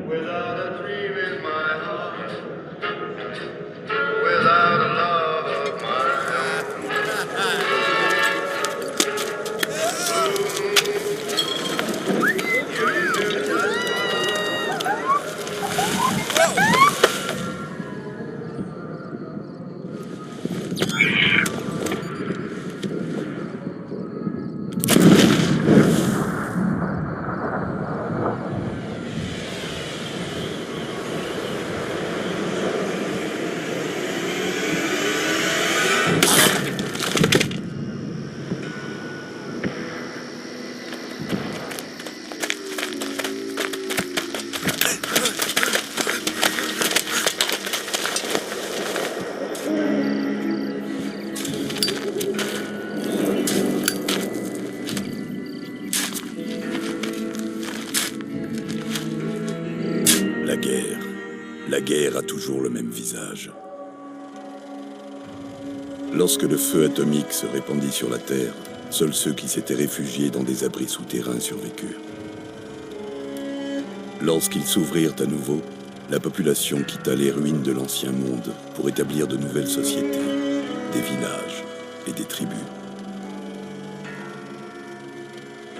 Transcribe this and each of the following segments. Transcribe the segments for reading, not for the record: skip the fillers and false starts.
Without a dream in my heart, without a love of my own. You knew just La guerre a toujours le même visage. Lorsque le feu atomique se répandit sur la Terre, seuls ceux qui s'étaient réfugiés dans des abris souterrains survécurent. Lorsqu'ils s'ouvrirent à nouveau, la population quitta les ruines de l'ancien monde pour établir de nouvelles sociétés, des villages et des tribus.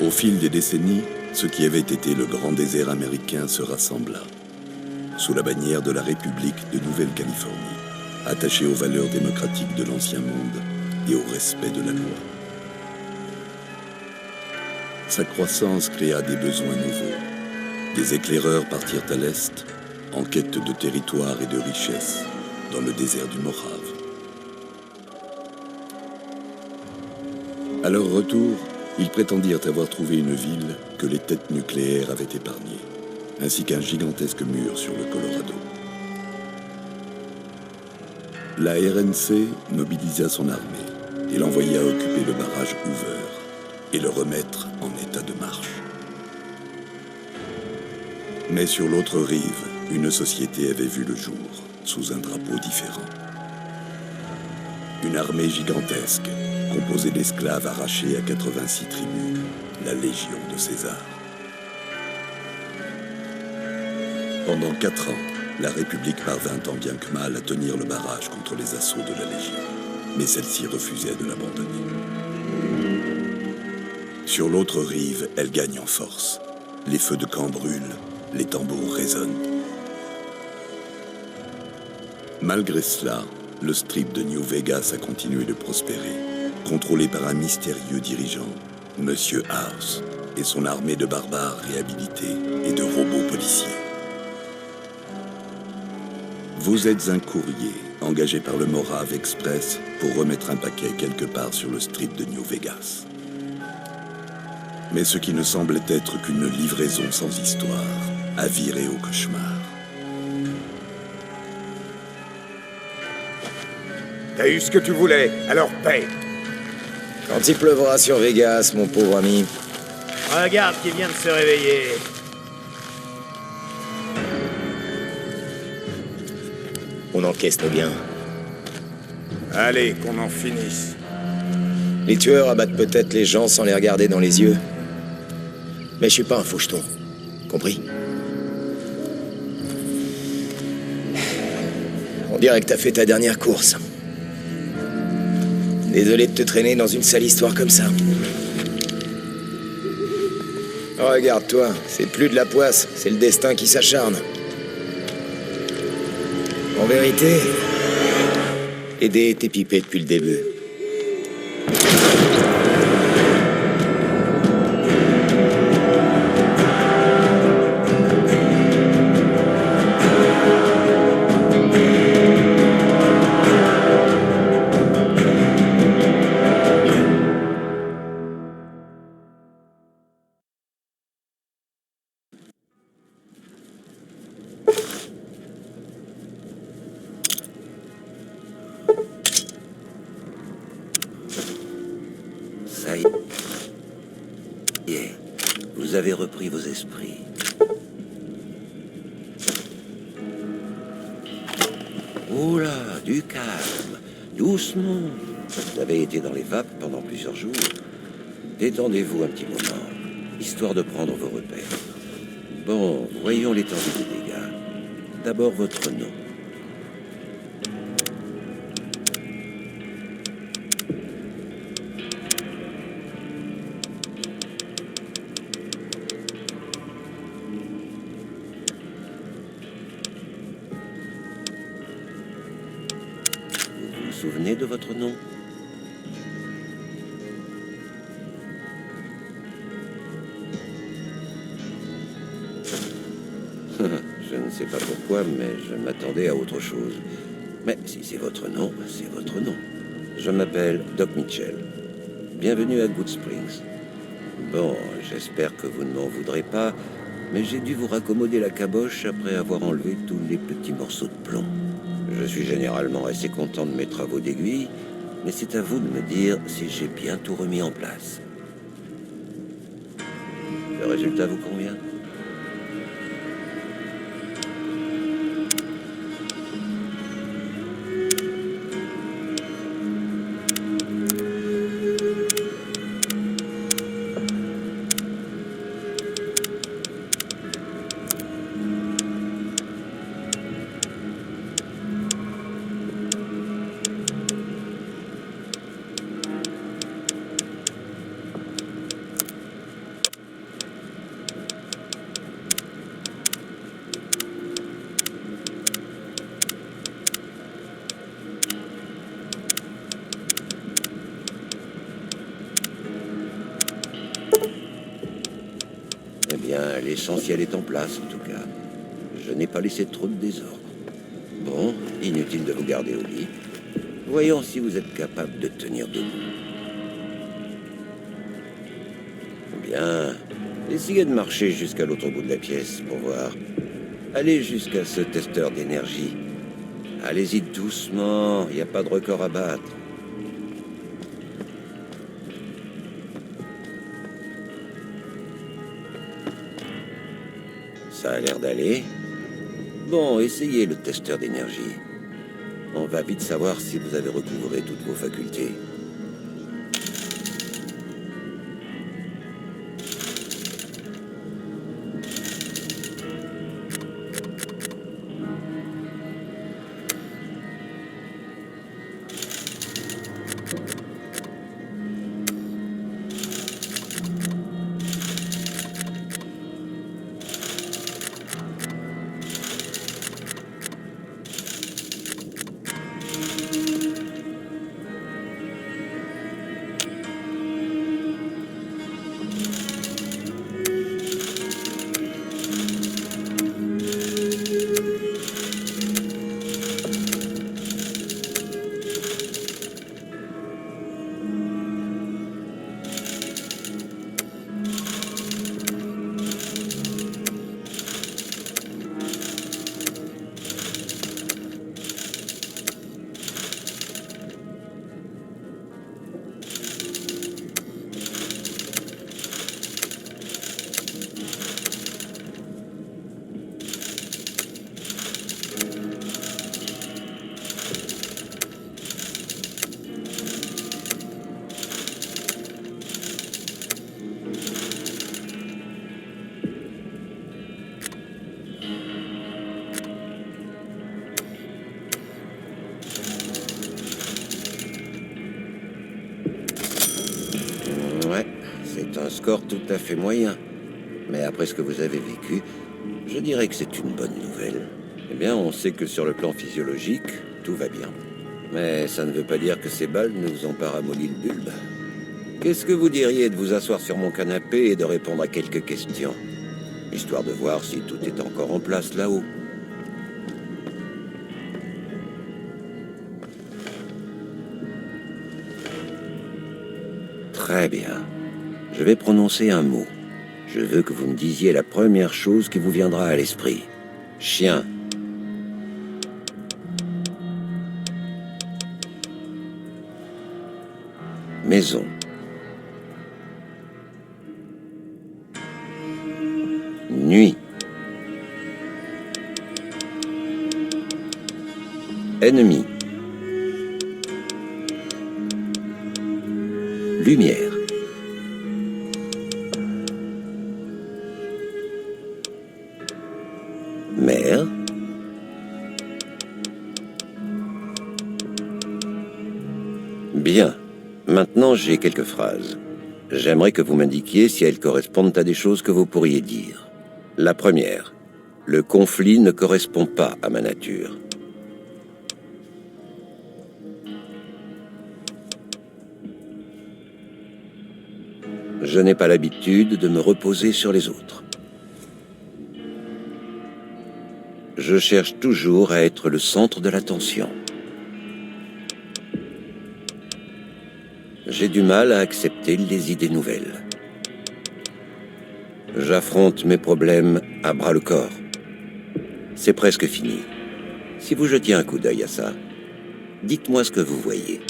Au fil des décennies, ce qui avait été le grand désert américain se rassembla, sous la bannière de la République de Nouvelle-Californie, attachée aux valeurs démocratiques de l'ancien monde et au respect de la loi. Sa croissance créa des besoins nouveaux. Des éclaireurs partirent à l'est, en quête de territoire et de richesse, dans le désert du Mojave. À leur retour, ils prétendirent avoir trouvé une ville que les têtes nucléaires avaient épargnée, ainsi qu'un gigantesque mur sur le Colorado. La RNC mobilisa son armée et l'envoya occuper le barrage Hoover et le remettre en état de marche. Mais sur l'autre rive, une société avait vu le jour, sous un drapeau différent. Une armée gigantesque, composée d'esclaves arrachés à 86 tribus, la Légion de César. Pendant 4 ans, la République parvint tant bien que mal à tenir le barrage contre les assauts de la Légion, mais celle-ci refusait de l'abandonner. Sur l'autre rive, elle gagne en force. Les feux de camp brûlent, les tambours résonnent. Malgré cela, le strip de New Vegas a continué de prospérer, contrôlé par un mystérieux dirigeant, Monsieur House, et son armée de barbares réhabilités et de robots policiers. Vous êtes un courrier engagé par le Mojave Express pour remettre un paquet quelque part sur le strip de New Vegas. Mais ce qui ne semblait être qu'une livraison sans histoire a viré au cauchemar. T'as eu ce que tu voulais, alors paye. Quand il pleuvra sur Vegas, mon pauvre ami. Regarde qui vient de se réveiller. On encaisse nos biens. Allez, qu'on en finisse. Les tueurs abattent peut-être les gens sans les regarder dans les yeux. Mais je suis pas un faucheton. Compris? On dirait que t'as fait ta dernière course. Désolé de te traîner dans une sale histoire comme ça. Regarde-toi, c'est plus de la poisse, c'est le destin qui s'acharne. En vérité, l'idée était pipée depuis le début. Ça y est, vous avez repris vos esprits. Oula, du calme, doucement. Vous avez été dans les vapes pendant plusieurs jours. Détendez-vous un petit moment, histoire de prendre vos repères. Bon, voyons l'étendue des dégâts. D'abord votre nom. Vous vous souvenez de votre nom? Je ne sais pas pourquoi, mais je m'attendais à autre chose. Mais si c'est votre nom, c'est votre nom. Je m'appelle Doc Mitchell. Bienvenue à Good Springs. Bon, j'espère que vous ne m'en voudrez pas, mais j'ai dû vous raccommoder la caboche après avoir enlevé tous les petits morceaux de plomb. Je suis généralement assez content de mes travaux d'aiguille, mais c'est à vous de me dire si j'ai bien tout remis en place. Le résultat vous convient? Eh bien, l'essentiel est en place, en tout cas. Je n'ai pas laissé trop de désordre. Bon, inutile de vous garder au lit. Voyons si vous êtes capable de tenir debout. Bien. Essayez de marcher jusqu'à l'autre bout de la pièce pour voir. Allez jusqu'à ce testeur d'énergie. Allez-y doucement, il n'y a pas de record à battre. Ça a l'air d'aller. Bon, essayez le testeur d'énergie. On va vite savoir si vous avez recouvré toutes vos facultés. Ouais, c'est un score tout à fait moyen. Mais après ce que vous avez vécu, je dirais que c'est une bonne nouvelle. Eh bien, on sait que sur le plan physiologique, tout va bien. Mais ça ne veut pas dire que ces balles ne vous ont pas ramolli le bulbe. Qu'est-ce que vous diriez de vous asseoir sur mon canapé et de répondre à quelques questions, histoire de voir si tout est encore en place là-haut? Très bien. Je vais prononcer un mot. Je veux que vous me disiez la première chose qui vous viendra à l'esprit. Chien. Maison. Nuit. Ennemi. Lumière. Mère? Bien. Maintenant, j'ai quelques phrases. J'aimerais que vous m'indiquiez si elles correspondent à des choses que vous pourriez dire. La première. Le conflit ne correspond pas à ma nature. Je n'ai pas l'habitude de me reposer sur les autres. Je cherche toujours à être le centre de l'attention. J'ai du mal à accepter les idées nouvelles. J'affronte mes problèmes à bras-le-corps. C'est presque fini. Si vous jetiez un coup d'œil à ça, dites-moi ce que vous voyez.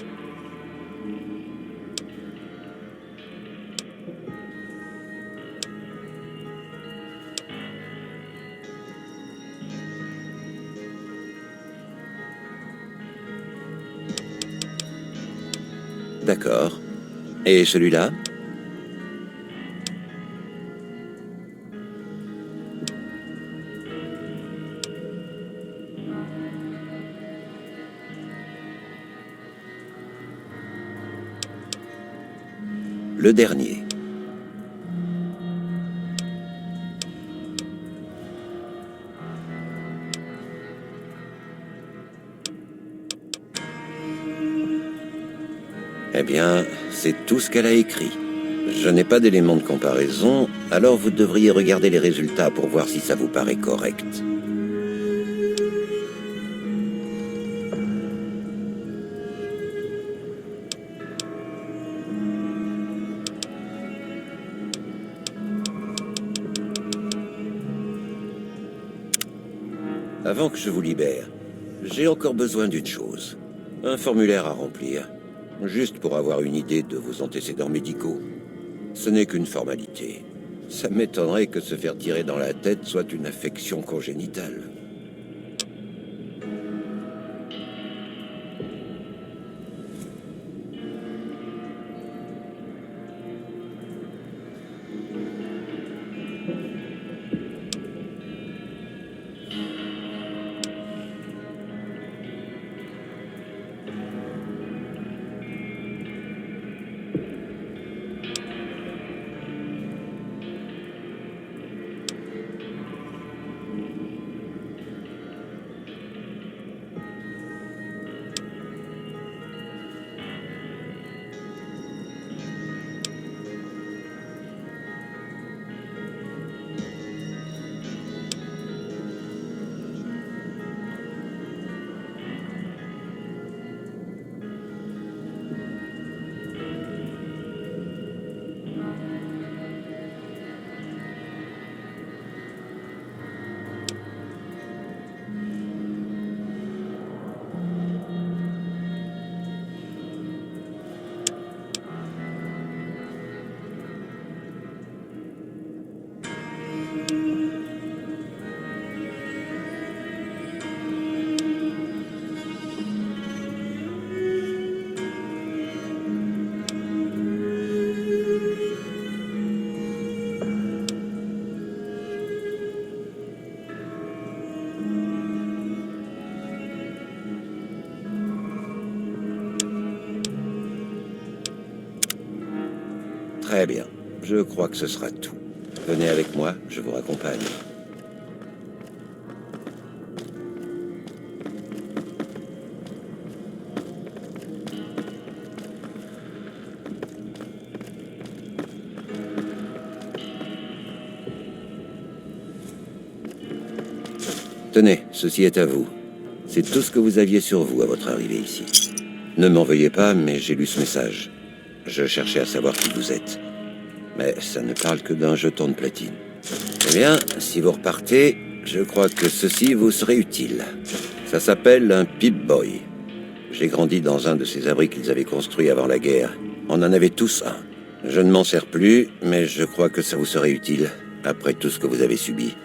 D'accord. Et celui-là? Le dernier. Eh bien, c'est tout ce qu'elle a écrit. Je n'ai pas d'éléments de comparaison, alors vous devriez regarder les résultats pour voir si ça vous paraît correct. Avant que je vous libère, j'ai encore besoin d'une chose. Un formulaire à remplir. Juste pour avoir une idée de vos antécédents médicaux. Ce n'est qu'une formalité. Ça m'étonnerait que se faire tirer dans la tête soit une affection congénitale. Très bien. Je crois que ce sera tout. Venez avec moi, je vous raccompagne. Tenez, ceci est à vous. C'est tout ce que vous aviez sur vous à votre arrivée ici. Ne m'en veuillez pas, mais j'ai lu ce message. Je cherchais à savoir qui vous êtes. Mais ça ne parle que d'un jeton de platine. Eh bien, si vous repartez, je crois que ceci vous serait utile. Ça s'appelle un Pip-Boy. J'ai grandi dans un de ces abris qu'ils avaient construits avant la guerre. On en avait tous un. Je ne m'en sers plus, mais je crois que ça vous serait utile, après tout ce que vous avez subi.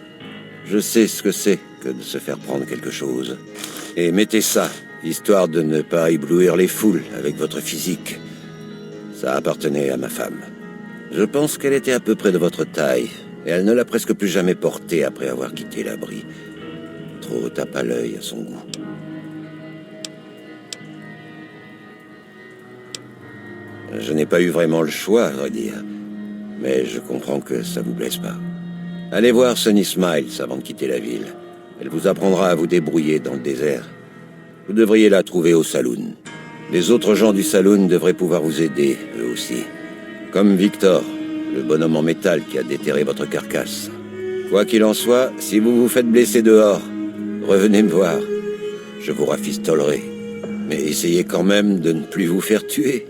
Je sais ce que c'est que de se faire prendre quelque chose. Et mettez ça, histoire de ne pas éblouir les foules avec votre physique. Ça appartenait à ma femme. Je pense qu'elle était à peu près de votre taille, et elle ne l'a presque plus jamais porté après avoir quitté l'abri. trop tape à l'œil à son goût. Je n'ai pas eu vraiment le choix, à vrai dire. Mais je comprends que ça vous plaise pas. Allez voir Sunny Smiles avant de quitter la ville. Elle vous apprendra à vous débrouiller dans le désert. Vous devriez la trouver au saloon. Les autres gens du saloon devraient pouvoir vous aider, eux aussi. Comme Victor, le bonhomme en métal qui a déterré votre carcasse. Quoi qu'il en soit, si vous vous faites blesser dehors, revenez me voir. Je vous rafistolerai. Mais essayez quand même de ne plus vous faire tuer.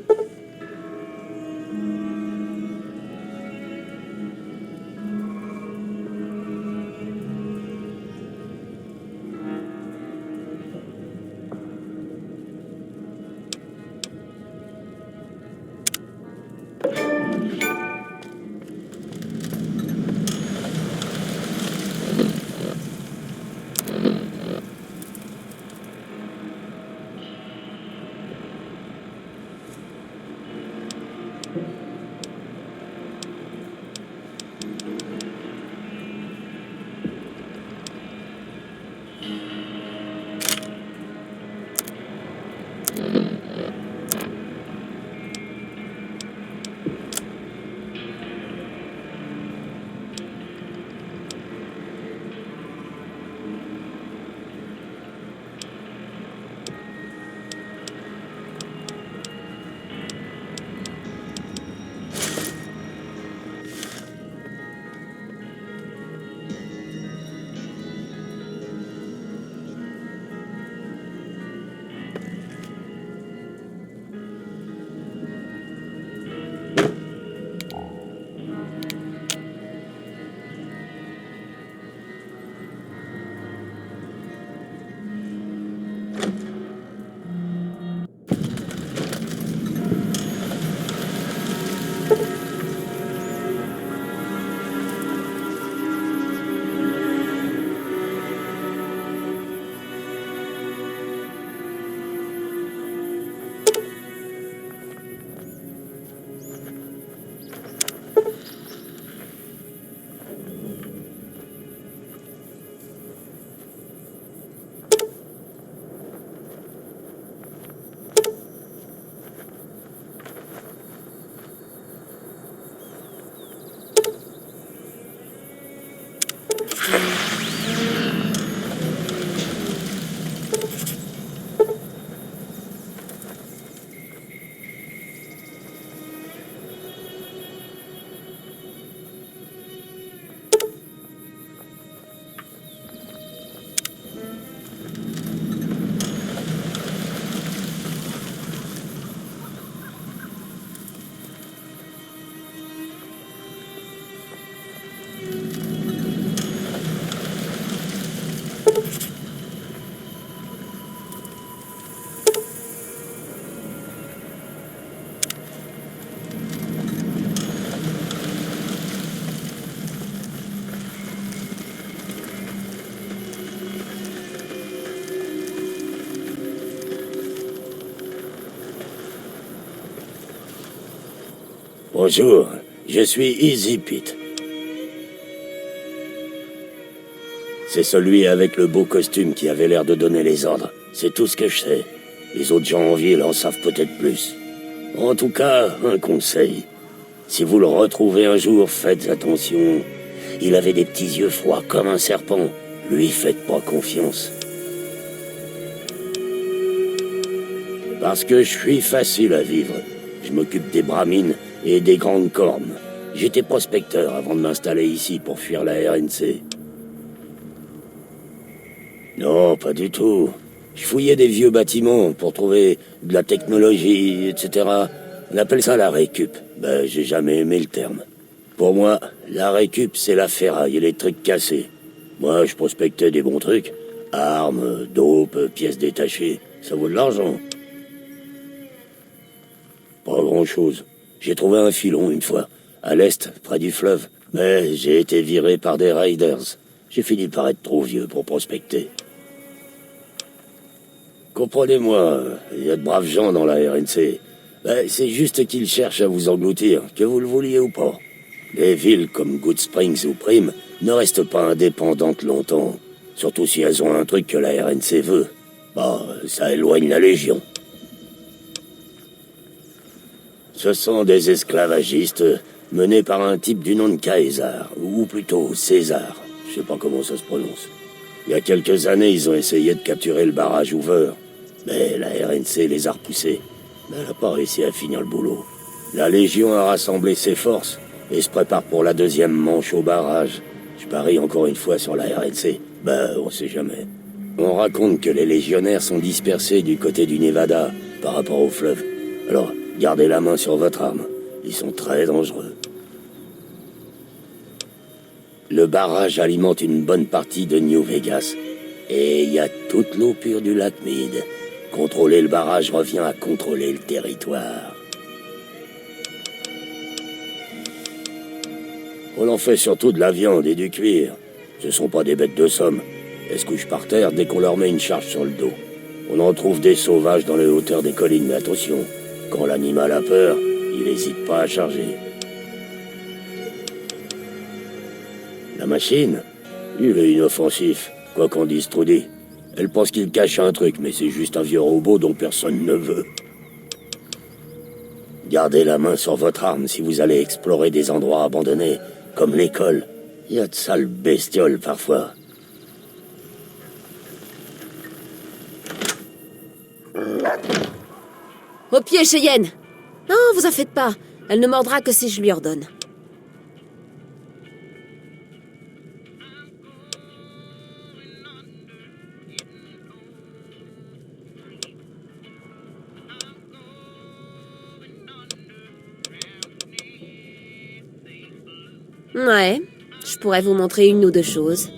Bonjour, je suis Easy Pete. C'est celui avec le beau costume qui avait l'air de donner les ordres. C'est tout ce que je sais. Les autres gens en ville en savent peut-être plus. En tout cas, un conseil. Si vous le retrouvez un jour, faites attention. Il avait des petits yeux froids comme un serpent. Lui, faites pas confiance. Parce que je suis facile à vivre. Je m'occupe des bramines et des grandes cornes. J'étais prospecteur avant de m'installer ici pour fuir la RNC. Non, pas du tout. Je fouillais des vieux bâtiments pour trouver de la technologie, etc. On appelle ça la récup. Ben, j'ai jamais aimé le terme. Pour moi, la récup, c'est la ferraille et les trucs cassés. Moi, je prospectais des bons trucs. Armes, dope, pièces détachées. Ça vaut de l'argent. Pas grand-chose. J'ai trouvé un filon une fois, à l'est, près du fleuve. Mais j'ai été viré par des raiders. J'ai fini par être trop vieux pour prospecter. Comprenez-moi, il y a de braves gens dans la RNC. Ben, c'est juste qu'ils cherchent à vous engloutir, que vous le vouliez ou pas. Les villes comme Good Springs ou Prime ne restent pas indépendantes longtemps. Surtout si elles ont un truc que la RNC veut. Bah, ça éloigne la Légion. Ce sont des esclavagistes menés par un type du nom de Caesar, ou plutôt César. Je sais pas comment ça se prononce. Il y a quelques années, ils ont essayé de capturer le barrage Hoover. Mais la RNC les a repoussés. Mais elle n'a pas réussi à finir le boulot. La Légion a rassemblé ses forces et se prépare pour la deuxième manche au barrage. Je parie encore une fois sur la RNC. Ben, on sait jamais. On raconte que les légionnaires sont dispersés du côté du Nevada, par rapport au fleuve. Alors, gardez la main sur votre arme. Ils sont très dangereux. Le barrage alimente une bonne partie de New Vegas. Et il y a toute l'eau pure du lac Mead. Contrôler le barrage revient à contrôler le territoire. On en fait surtout de la viande et du cuir. Ce sont pas des bêtes de somme. Elles se couchent par terre dès qu'on leur met une charge sur le dos. On en trouve des sauvages dans les hauteurs des collines, mais attention, quand l'animal a peur, il n'hésite pas à charger. La machine, il est inoffensif, quoi qu'en dise Trudy. Elle pense qu'il cache un truc, mais c'est juste un vieux robot dont personne ne veut. Gardez la main sur votre arme si vous allez explorer des endroits abandonnés, comme l'école. Il y a de sales bestioles parfois. Au pied, Cheyenne! Non, vous en faites pas. Elle ne mordra que si je lui ordonne. Ouais, je pourrais vous montrer une ou deux choses.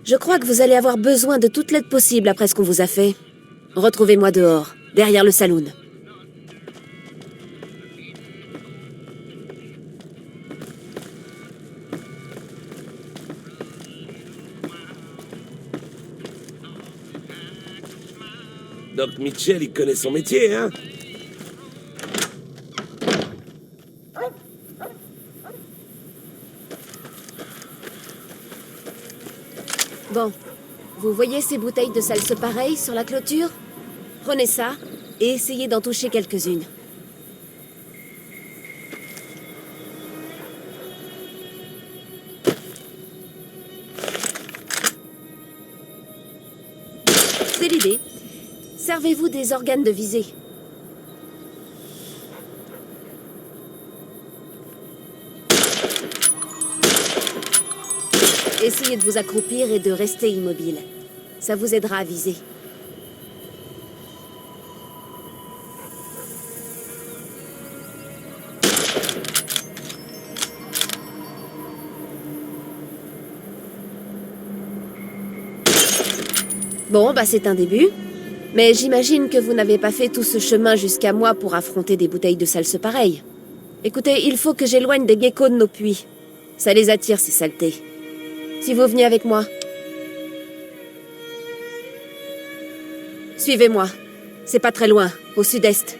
Je crois que vous allez avoir besoin de toute l'aide possible après ce qu'on vous a fait. Retrouvez-moi dehors, derrière le saloon. Doc Mitchell, il connaît son métier, hein? Bon, vous voyez ces bouteilles de salse pareilles sur la clôture? Prenez ça et essayez d'en toucher quelques-unes. C'est l'idée. Servez-vous des organes de visée. Essayez de vous accroupir et de rester immobile. Ça vous aidera à viser. Bon, bah c'est un début. Mais j'imagine que vous n'avez pas fait tout ce chemin jusqu'à moi pour affronter des bouteilles de salse pareilles. Écoutez, il faut que j'éloigne des geckos de nos puits. Ça les attire, ces saletés. Si vous venez avec moi. Suivez-moi. C'est pas très loin, au sud-est.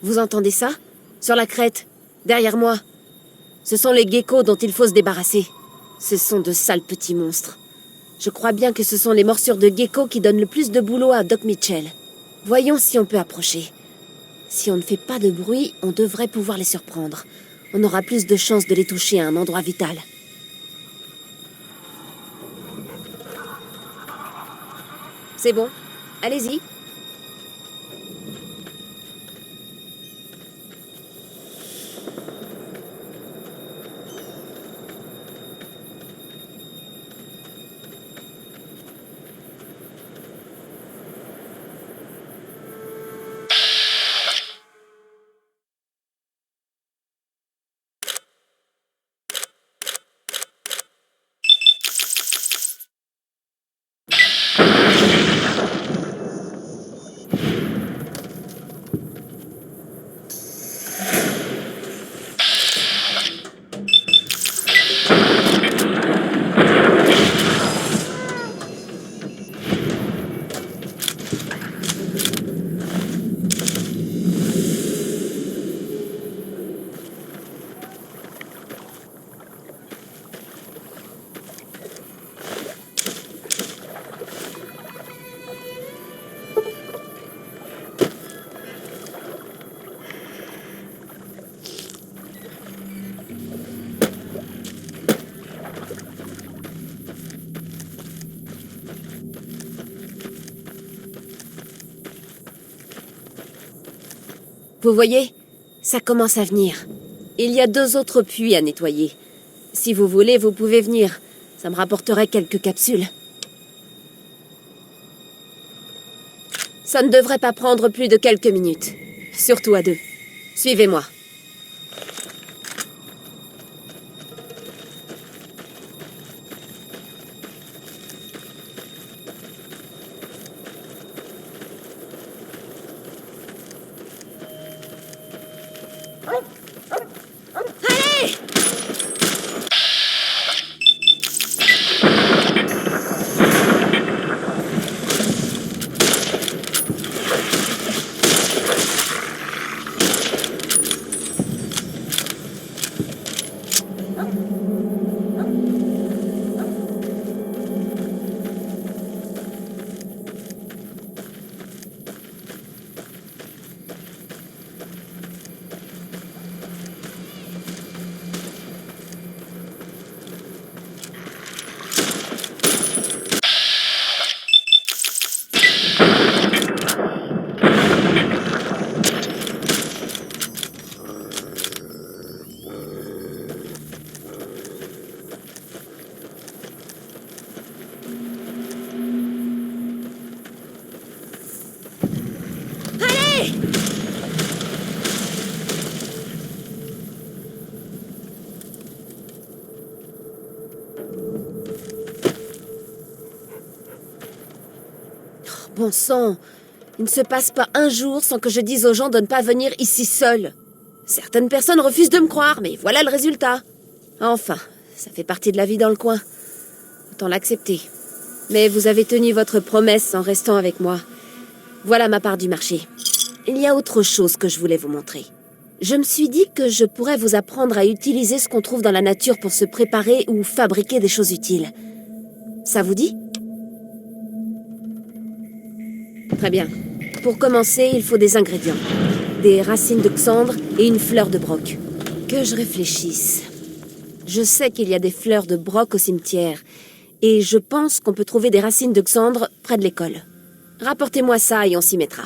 Vous entendez ça? Sur la crête, derrière moi. Ce sont les geckos dont il faut se débarrasser. Ce sont de sales petits monstres. Je crois bien que ce sont les morsures de geckos qui donnent le plus de boulot à Doc Mitchell. Voyons si on peut approcher. Si on ne fait pas de bruit, on devrait pouvoir les surprendre. On aura plus de chances de les toucher à un endroit vital. C'est bon. Allez-y. Vous voyez, ça commence à venir. Il y a 2 autres puits à nettoyer. Si vous voulez, vous pouvez venir. Ça me rapporterait quelques capsules. Ça ne devrait pas prendre plus de quelques minutes. Surtout à 2. Suivez-moi. Bon sang, il ne se passe pas un jour sans que je dise aux gens de ne pas venir ici seuls. Certaines personnes refusent de me croire, mais voilà le résultat. Enfin, ça fait partie de la vie dans le coin. Autant l'accepter. Mais vous avez tenu votre promesse en restant avec moi. Voilà ma part du marché. Il y a autre chose que je voulais vous montrer. Je me suis dit que je pourrais vous apprendre à utiliser ce qu'on trouve dans la nature pour se préparer ou fabriquer des choses utiles. Ça vous dit ? Très bien. Pour commencer, il faut des ingrédients. Des racines de xandre et une fleur de broc. Que je réfléchisse. Je sais qu'il y a des fleurs de broc au cimetière. Et je pense qu'on peut trouver des racines de xandre près de l'école. Rapportez-moi ça et on s'y mettra.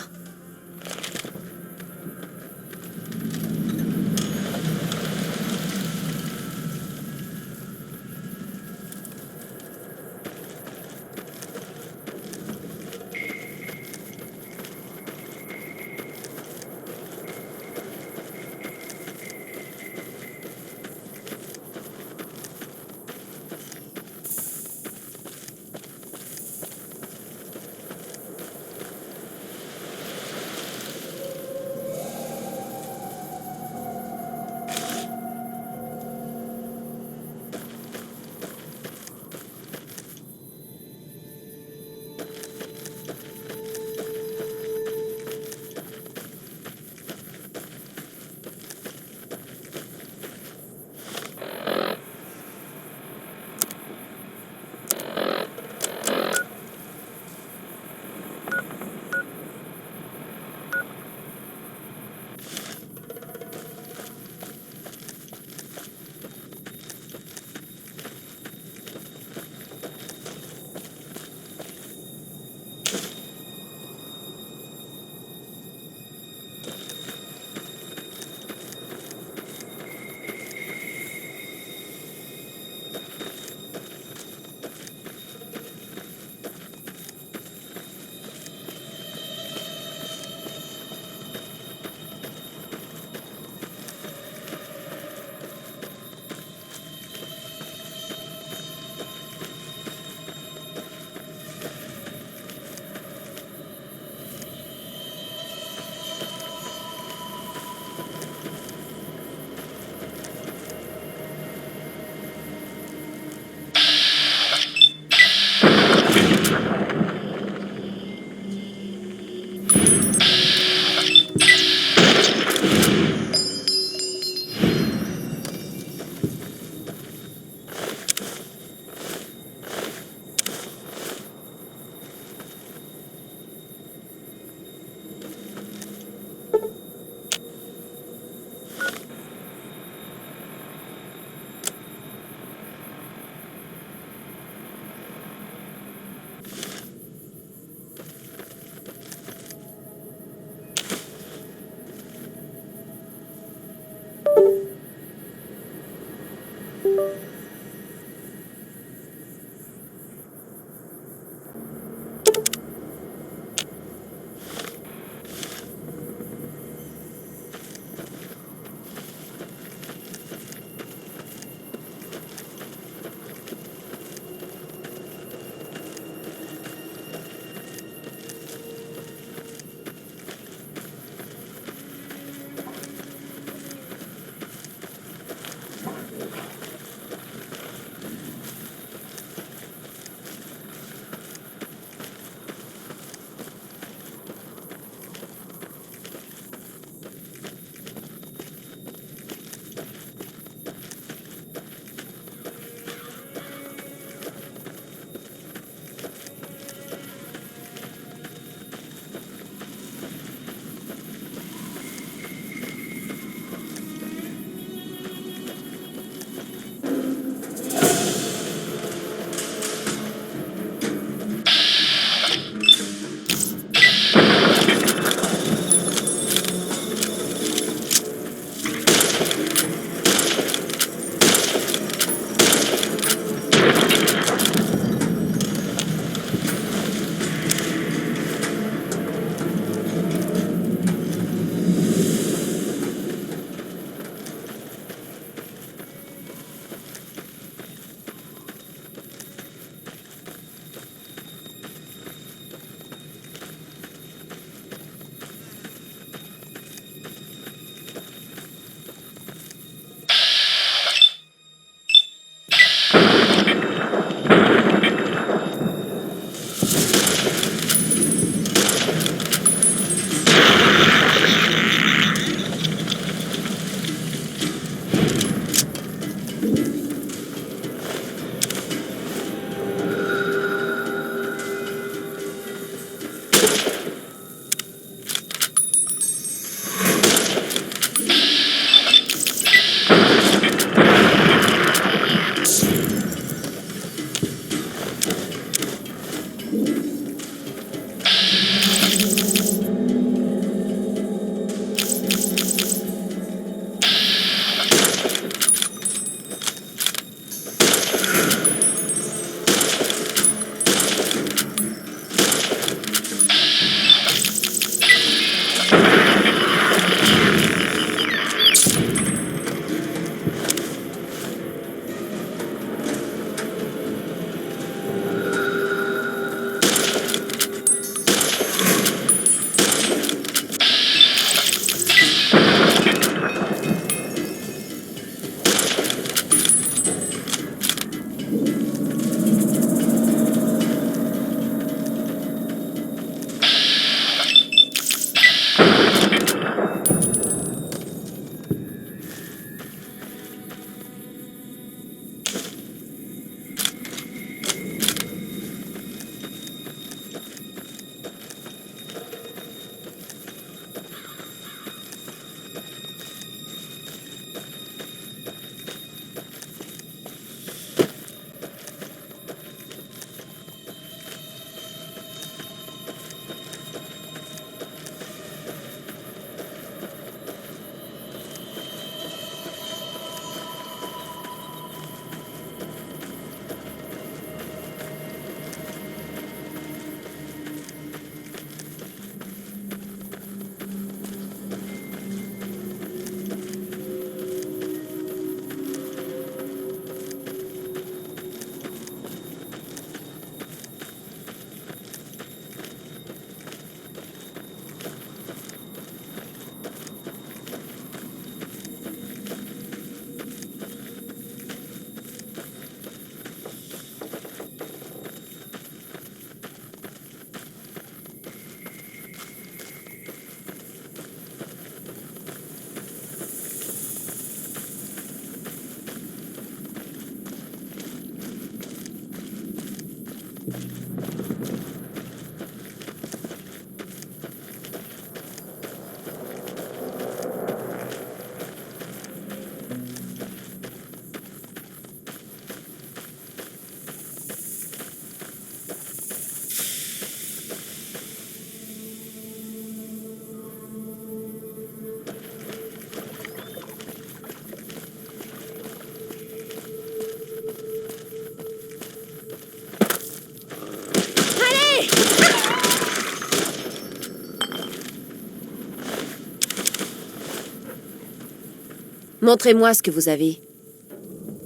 Montrez-moi ce que vous avez.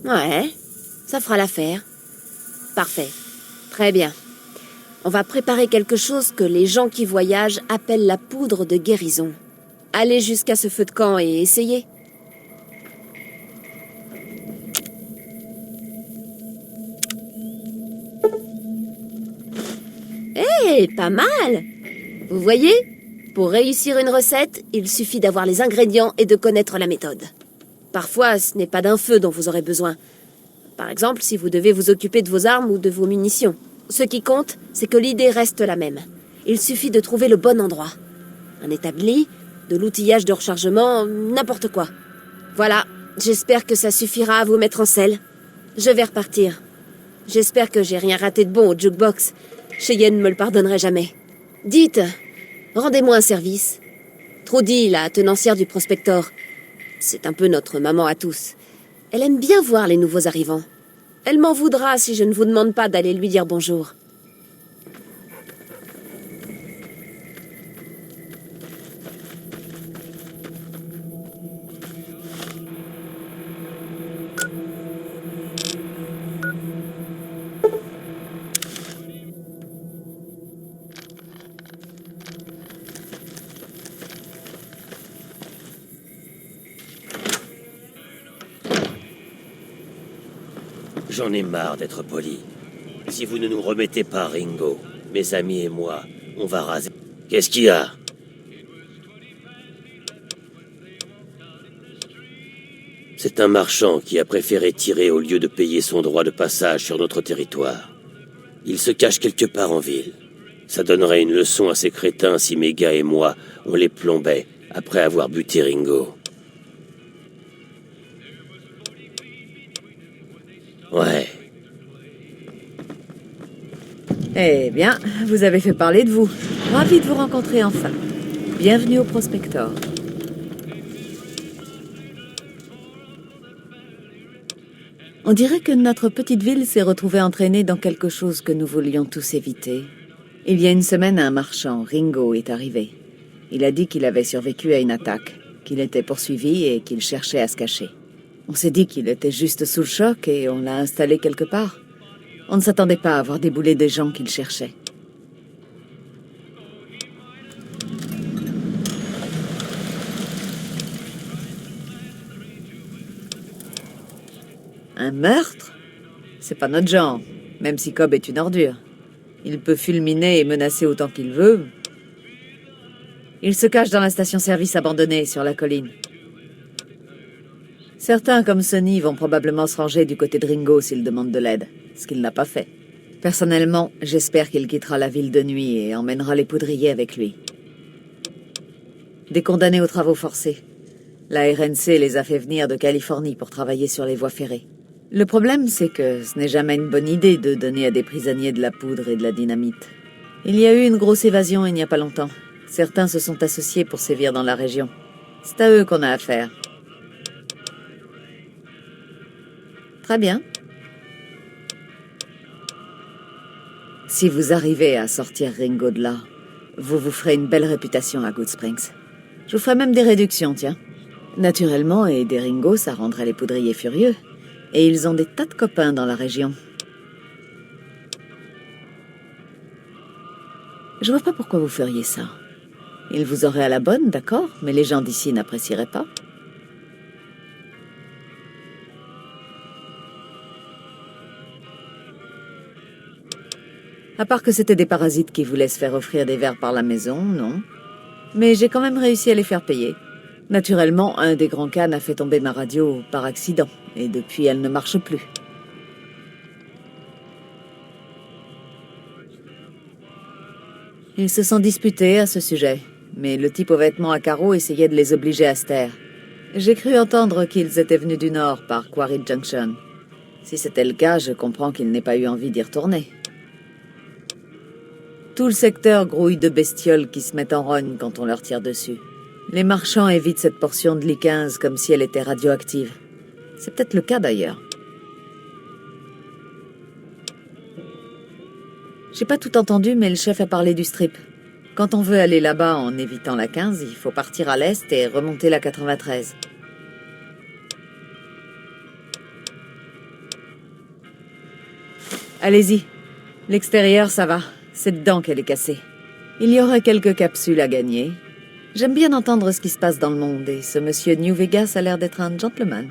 Ouais, ça fera l'affaire. Parfait. Très bien. On va préparer quelque chose que les gens qui voyagent appellent la poudre de guérison. Allez jusqu'à ce feu de camp et essayez. Hé, pas mal! Vous voyez? Pour réussir une recette, il suffit d'avoir les ingrédients et de connaître la méthode. Parfois, ce n'est pas d'un feu dont vous aurez besoin. Par exemple, si vous devez vous occuper de vos armes ou de vos munitions. Ce qui compte, c'est que l'idée reste la même. Il suffit de trouver le bon endroit. Un établi, de l'outillage de rechargement, n'importe quoi. Voilà, j'espère que ça suffira à vous mettre en selle. Je vais repartir. J'espère que j'ai rien raté de bon au jukebox. Cheyenne me le pardonnerait jamais. Dites, rendez-moi un service. Trudy, la tenancière du Prospector. C'est un peu notre maman à tous. Elle aime bien voir les nouveaux arrivants. Elle m'en voudra si je ne vous demande pas d'aller lui dire bonjour. J'en ai marre d'être poli. Si vous ne nous remettez pas Ringo, mes amis et moi, on va raser. Qu'est-ce qu'il y a? C'est un marchand qui a préféré tirer au lieu de payer son droit de passage sur notre territoire. Il se cache quelque part en ville. Ça donnerait une leçon à ces crétins si mes gars et moi, on les plombait après avoir buté Ringo. Ouais. Eh bien, vous avez fait parler de vous. Ravi de vous rencontrer enfin. Bienvenue au Prospector. On dirait que notre petite ville s'est retrouvée entraînée dans quelque chose que nous voulions tous éviter. Il y a une semaine, un marchand, Ringo, est arrivé. Il a dit qu'il avait survécu à une attaque, qu'il était poursuivi et qu'il cherchait à se cacher. On s'est dit qu'il était juste sous le choc et on l'a installé quelque part. On ne s'attendait pas à voir débouler des gens qu'il cherchait. Un meurtre? C'est pas notre genre, même si Cobb est une ordure. Il peut fulminer et menacer autant qu'il veut. Il se cache dans la station-service abandonnée sur la colline. Certains, comme Sonny, vont probablement se ranger du côté de Ringo s'il demande de l'aide, ce qu'il n'a pas fait. Personnellement, j'espère qu'il quittera la ville de nuit et emmènera les poudriers avec lui. Des condamnés aux travaux forcés. La RNC les a fait venir de Californie pour travailler sur les voies ferrées. Le problème, c'est que ce n'est jamais une bonne idée de donner à des prisonniers de la poudre et de la dynamite. Il y a eu une grosse évasion il n'y a pas longtemps. Certains se sont associés pour sévir dans la région. C'est à eux qu'on a affaire. Très bien. Si vous arrivez à sortir Ringo de là, vous vous ferez une belle réputation à Good Springs. Je vous ferai même des réductions, tiens. Naturellement, aider Ringo, ça rendrait les poudriers furieux. Et ils ont des tas de copains dans la région. Je vois pas pourquoi vous feriez ça. Il vous aurait à la bonne, d'accord, mais les gens d'ici n'apprécieraient pas. À part que c'était des parasites qui voulaient se faire offrir des verres par la maison, non. Mais j'ai quand même réussi à les faire payer. Naturellement, un des grands cannes a fait tomber ma radio par accident, et depuis elle ne marche plus. Ils se sont disputés à ce sujet, mais le type aux vêtements à carreaux essayait de les obliger à se taire. J'ai cru entendre qu'ils étaient venus du nord par Quarry Junction. Si c'était le cas, je comprends qu'ils n'aient pas eu envie d'y retourner. Tout le secteur grouille de bestioles qui se mettent en rogne quand on leur tire dessus. Les marchands évitent cette portion de l'I-15 comme si elle était radioactive. C'est peut-être le cas d'ailleurs. J'ai pas tout entendu, mais le chef a parlé du strip. Quand on veut aller là-bas en évitant la 15, il faut partir à l'est et remonter la 93. Allez-y. L'extérieur, ça va. C'est dedans qu'elle est cassée. Il y aurait quelques capsules à gagner. J'aime bien entendre ce qui se passe dans le monde, et ce monsieur New Vegas a l'air d'être un gentleman.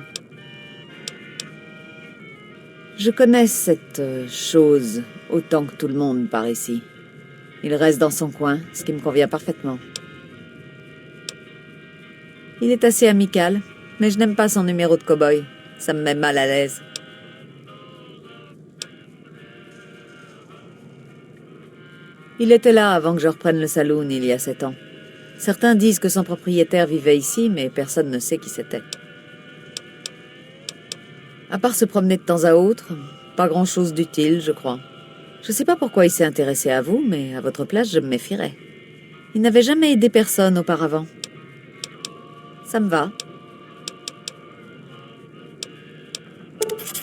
Je connais cette chose autant que tout le monde par ici. Il reste dans son coin, ce qui me convient parfaitement. Il est assez amical, mais je n'aime pas son numéro de cow-boy. Ça me met mal à l'aise. Il était là avant que je reprenne le saloon il y a 7 ans. Certains disent que son propriétaire vivait ici, mais personne ne sait qui c'était. À part se promener de temps à autre, pas grand-chose d'utile, je crois. Je sais pas pourquoi il s'est intéressé à vous, mais à votre place, je me méfierais. Il n'avait jamais aidé personne auparavant. Ça me va.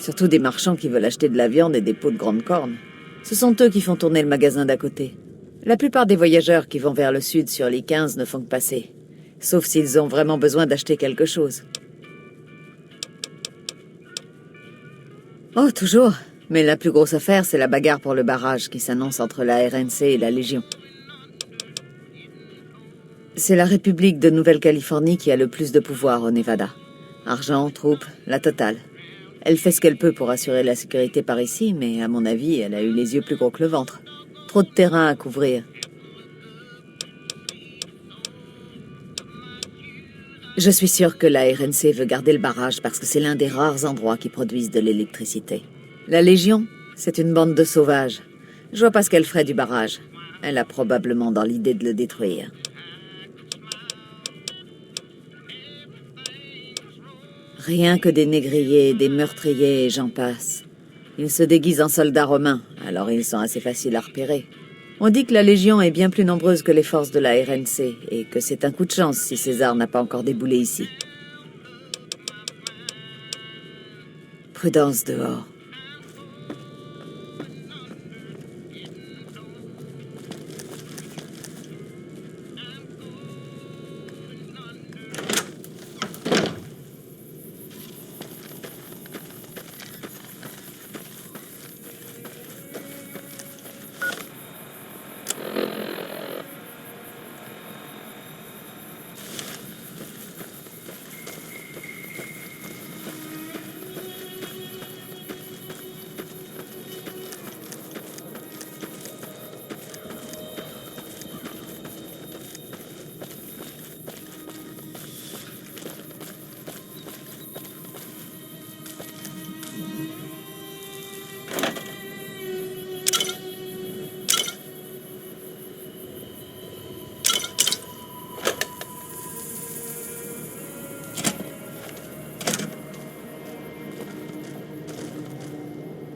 Surtout des marchands qui veulent acheter de la viande et des pots de grande corne. Ce sont eux qui font tourner le magasin d'à côté. La plupart des voyageurs qui vont vers le sud sur l'I-15 ne font que passer. Sauf s'ils ont vraiment besoin d'acheter quelque chose. Oh, toujours. Mais la plus grosse affaire, c'est la bagarre pour le barrage qui s'annonce entre la RNC et la Légion. C'est la République de Nouvelle-Californie qui a le plus de pouvoir au Nevada. Argent, troupes, la totale. Elle fait ce qu'elle peut pour assurer la sécurité par ici, mais à mon avis, elle a eu les yeux plus gros que le ventre. Trop de terrain à couvrir. Je suis sûre que la RNC veut garder le barrage parce que c'est l'un des rares endroits qui produisent de l'électricité. La Légion, c'est une bande de sauvages. Je vois pas ce qu'elle ferait du barrage. Elle a probablement dans l'idée de le détruire. Rien que des négriers, des meurtriers et j'en passe. Ils se déguisent en soldats romains, alors ils sont assez faciles à repérer. On dit que la Légion est bien plus nombreuse que les forces de la RNC, et que c'est un coup de chance si César n'a pas encore déboulé ici. Prudence dehors.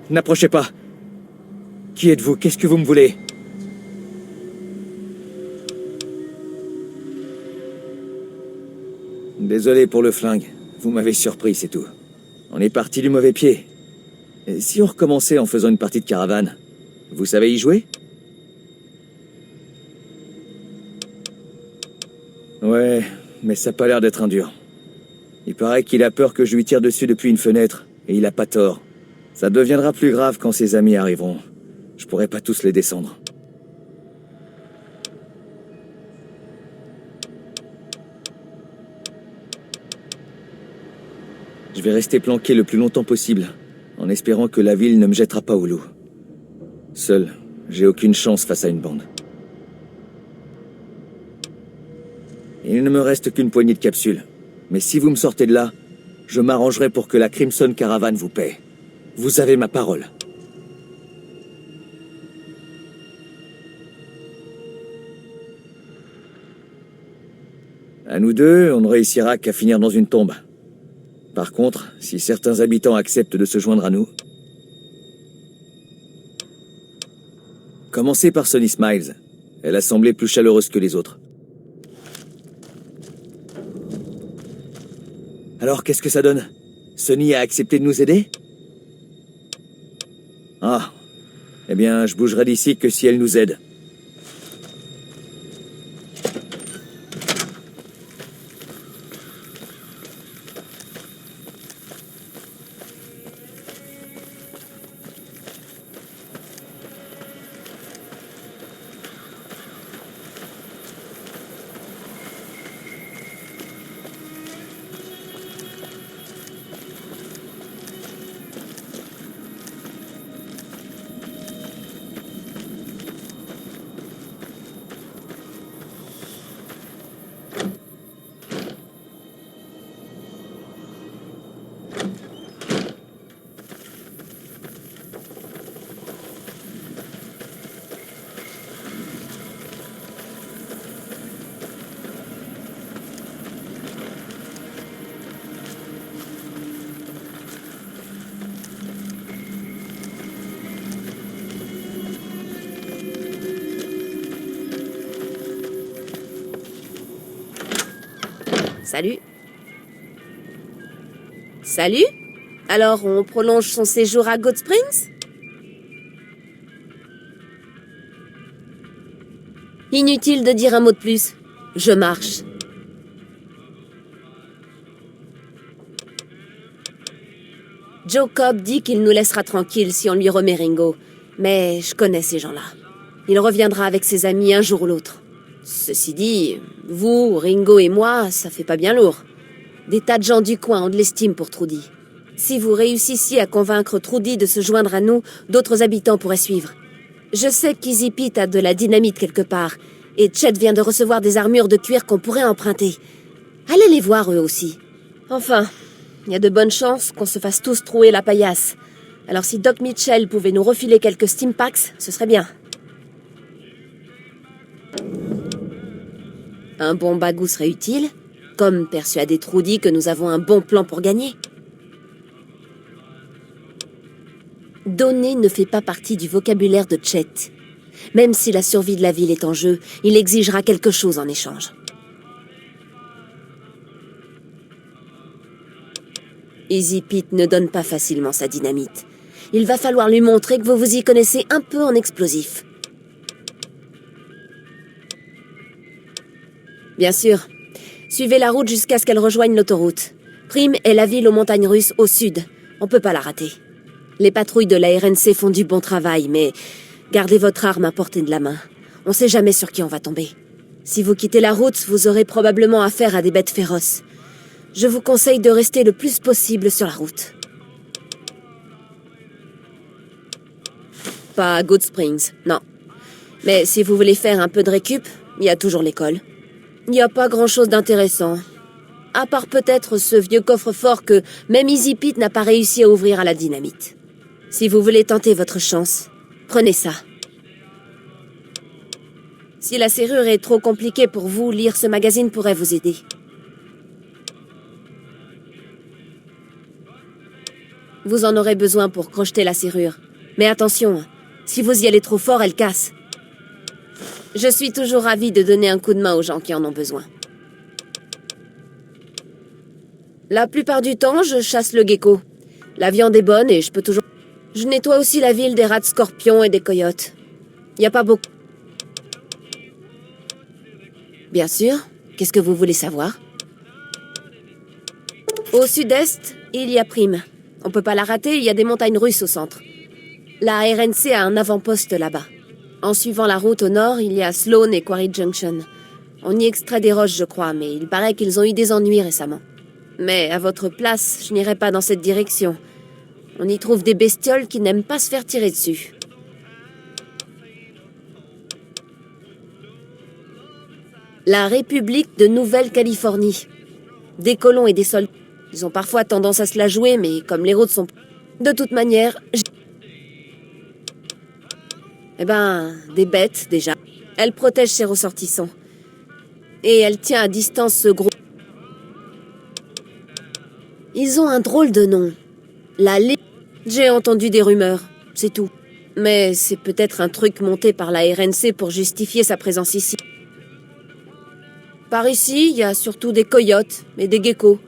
N'approchez pas. Qui êtes-vous? Qu'est-ce que vous me voulez? Désolé pour le flingue. Vous m'avez surpris, c'est tout. On est parti du mauvais pied. Et si on recommençait en faisant une partie de caravane, vous savez y jouer? Ouais, mais ça a pas l'air d'être un dur. Il paraît qu'il a peur que je lui tire dessus depuis une fenêtre, et il a pas tort. Ça deviendra plus grave quand ses amis arriveront. Je pourrai pas tous les descendre. Je vais rester planqué le plus longtemps possible, en espérant que la ville ne me jettera pas au loup. Seul, j'ai aucune chance face à une bande. Il ne me reste qu'une poignée de capsules. Mais si vous me sortez de là, je m'arrangerai pour que la Crimson Caravan vous paie. Vous avez ma parole. À nous deux, on ne réussira qu'à finir dans une tombe. Par contre, si certains habitants acceptent de se joindre à nous... Commencez par Sonny Smiles. Elle a semblé plus chaleureuse que les autres. Alors, qu'est-ce que ça donne? Sonny a accepté de nous aider? Ah. Eh bien, je bougerai d'ici que si elle nous aide. Salut. Salut? Alors, on prolonge son séjour à Good Springs? Inutile de dire un mot de plus. Je marche. Joe Cobb dit qu'il nous laissera tranquilles si on lui remet Ringo. Mais je connais ces gens-là. Il reviendra avec ses amis un jour ou l'autre. Ceci dit, vous, Ringo et moi, ça fait pas bien lourd. Des tas de gens du coin ont de l'estime pour Trudy. Si vous réussissiez à convaincre Trudy de se joindre à nous, d'autres habitants pourraient suivre. Je sais qu'Easy Pete a de la dynamite quelque part, et Chet vient de recevoir des armures de cuir qu'on pourrait emprunter. Allez les voir eux aussi. Enfin, il y a de bonnes chances qu'on se fasse tous trouer la paillasse. Alors si Doc Mitchell pouvait nous refiler quelques Stimpaks, ce serait bien. Un bon bagout serait utile, comme persuader Trudy que nous avons un bon plan pour gagner. Donner ne fait pas partie du vocabulaire de Chet. Même si la survie de la ville est en jeu, il exigera quelque chose en échange. Easy Pete ne donne pas facilement sa dynamite. Il va falloir lui montrer que vous vous y connaissez un peu en explosifs. Bien sûr. Suivez la route jusqu'à ce qu'elle rejoigne l'autoroute. Prime est la ville aux montagnes russes au sud. On peut pas la rater. Les patrouilles de la RNC font du bon travail, mais gardez votre arme à portée de la main. On sait jamais sur qui on va tomber. Si vous quittez la route, vous aurez probablement affaire à des bêtes féroces. Je vous conseille de rester le plus possible sur la route. Pas à Good Springs, non. Mais si vous voulez faire un peu de récup, il y a toujours l'école. Il n'y a pas grand-chose d'intéressant. À part peut-être ce vieux coffre-fort que même Easy Pete n'a pas réussi à ouvrir à la dynamite. Si vous voulez tenter votre chance, prenez ça. Si la serrure est trop compliquée pour vous, lire ce magazine pourrait vous aider. Vous en aurez besoin pour crocheter la serrure. Mais attention, si vous y allez trop fort, elle casse. Je suis toujours ravie de donner un coup de main aux gens qui en ont besoin. La plupart du temps, je chasse le gecko. La viande est bonne et je peux toujours... Je nettoie aussi la ville des rats de scorpions et des coyotes. Y a pas beaucoup... Bien sûr. Qu'est-ce que vous voulez savoir? Au sud-est, il y a Prime. On peut pas la rater, il y a des montagnes russes au centre. La RNC a un avant-poste là-bas. En suivant la route au nord, il y a Sloan et Quarry Junction. On y extrait des roches, je crois, mais il paraît qu'ils ont eu des ennuis récemment. Mais à votre place, je n'irai pas dans cette direction. On y trouve des bestioles qui n'aiment pas se faire tirer dessus. La République de Nouvelle-Californie. Des colons et des soldats. Ils ont parfois tendance à se la jouer, mais comme les routes sont... De toute manière... Eh ben, des bêtes, déjà. Elle protège ses ressortissants. Et elle tient à distance ce groupe. Ils ont un drôle de nom. J'ai entendu des rumeurs, c'est tout. Mais c'est peut-être un truc monté par la RNC pour justifier sa présence ici. Par ici, il y a surtout des coyotes et des geckos.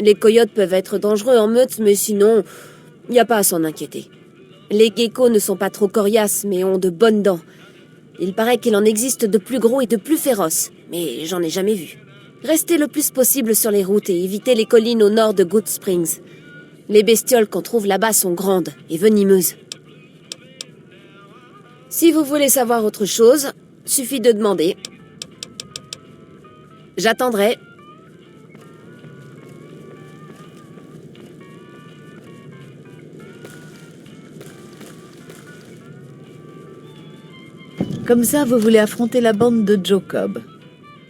Les coyotes peuvent être dangereux en meute, mais sinon, il n'y a pas à s'en inquiéter. Les geckos ne sont pas trop coriaces, mais ont de bonnes dents. Il paraît qu'il en existe de plus gros et de plus féroces, mais j'en ai jamais vu. Restez le plus possible sur les routes et évitez les collines au nord de Good Springs. Les bestioles qu'on trouve là-bas sont grandes et venimeuses. Si vous voulez savoir autre chose, suffit de demander. J'attendrai. Comme ça, vous voulez affronter la bande de Joe Cobb.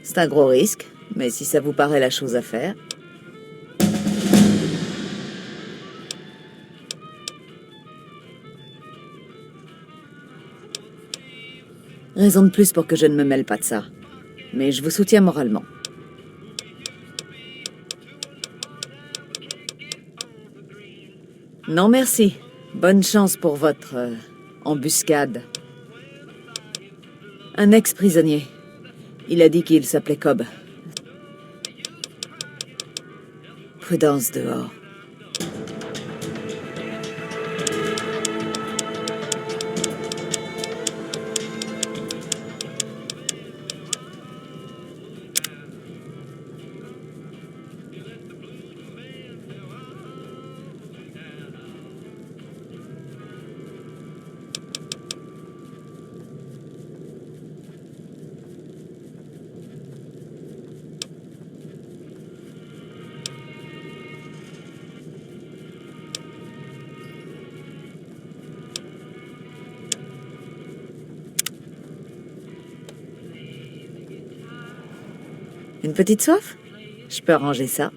C'est un gros risque, mais si ça vous paraît la chose à faire... Raison de plus pour que je ne me mêle pas de ça. Mais je vous soutiens moralement. Non, merci. Bonne chance pour votre embuscade. Un ex-prisonnier. Il a dit qu'il s'appelait Cobb. Prudence dehors. Une petite soif? Je peux arranger ça.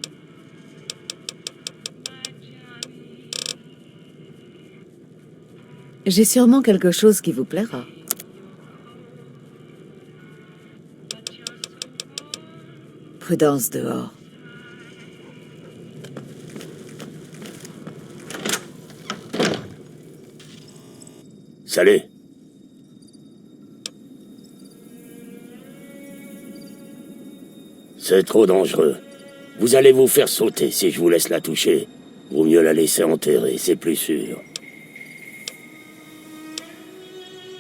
J'ai sûrement quelque chose qui vous plaira. Prudence dehors. Salut. C'est trop dangereux. Vous allez vous faire sauter si je vous laisse la toucher. Vaut mieux la laisser enterrer, c'est plus sûr.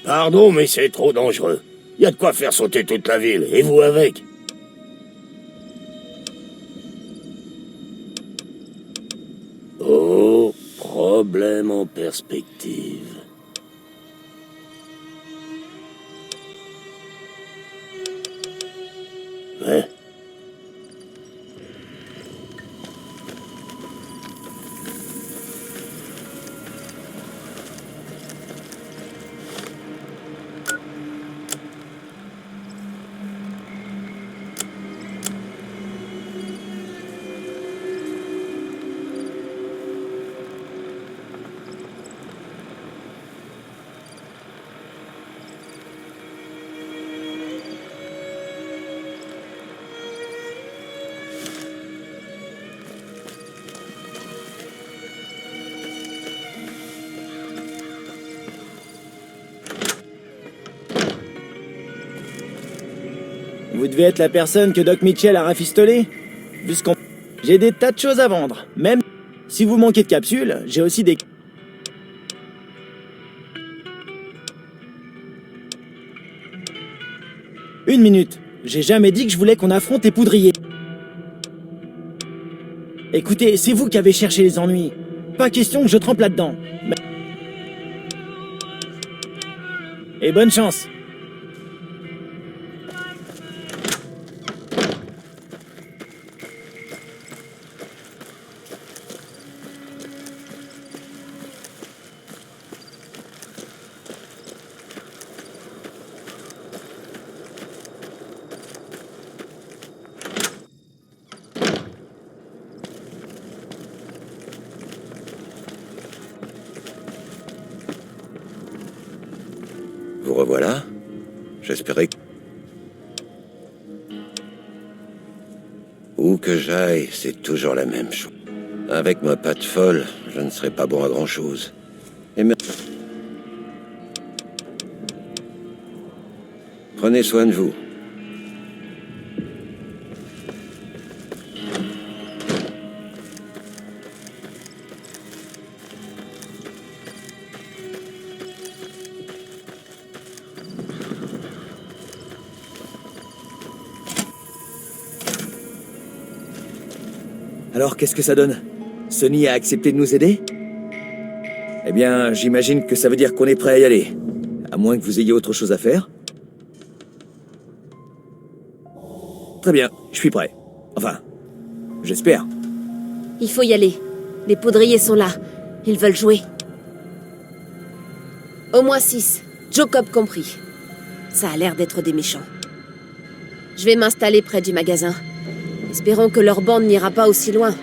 Pardon, mais c'est trop dangereux. Y a de quoi faire sauter toute la ville, et vous avec. Oh, problème en perspective. Ouais. Vous devez être la personne que Doc Mitchell a rafistolée. Vu ce qu'on... J'ai des tas de choses à vendre. Même si vous manquez de capsules, j'ai aussi des... Une minute. J'ai jamais dit que je voulais qu'on affronte les poudriers. Écoutez, c'est vous qui avez cherché les ennuis. Pas question que je trempe là-dedans. Et bonne chance. Vous revoilà? J'espérais que... Où que j'aille, c'est toujours la même chose. Avec ma patte folle, je ne serai pas bon à grand-chose. Et même... Prenez soin de vous. Alors, qu'est-ce que ça donne? Sonny a accepté de nous aider? Eh bien, j'imagine que ça veut dire qu'on est prêt à y aller. À moins que vous ayez autre chose à faire. Très bien, je suis prêt. Enfin, j'espère. Il faut y aller. Les poudriers sont là. Ils veulent jouer. Au moins 6. Joe Cobb compris. Ça a l'air d'être des méchants. Je vais m'installer près du magasin. Espérons que leur bande n'ira pas aussi loin.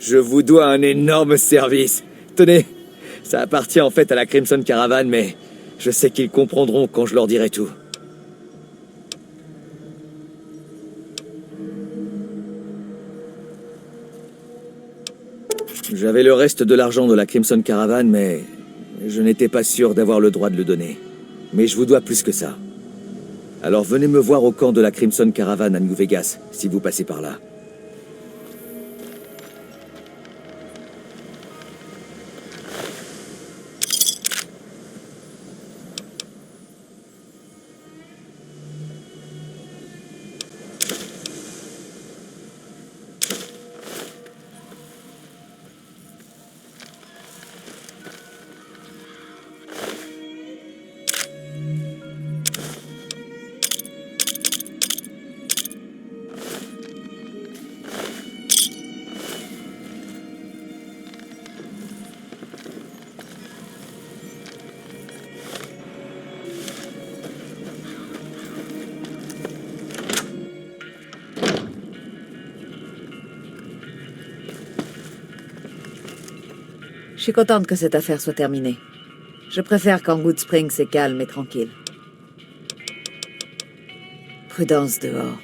Je vous dois un énorme service. Tenez, ça appartient en fait à la Crimson Caravan, mais je sais qu'ils comprendront quand je leur dirai tout. J'avais le reste de l'argent de la Crimson Caravan, mais je n'étais pas sûr d'avoir le droit de le donner. Mais je vous dois plus que ça. Alors venez me voir au camp de la Crimson Caravan à New Vegas, si vous passez par là. Je suis contente que cette affaire soit terminée. Je préfère quand Good Springs est calme et tranquille. Prudence dehors.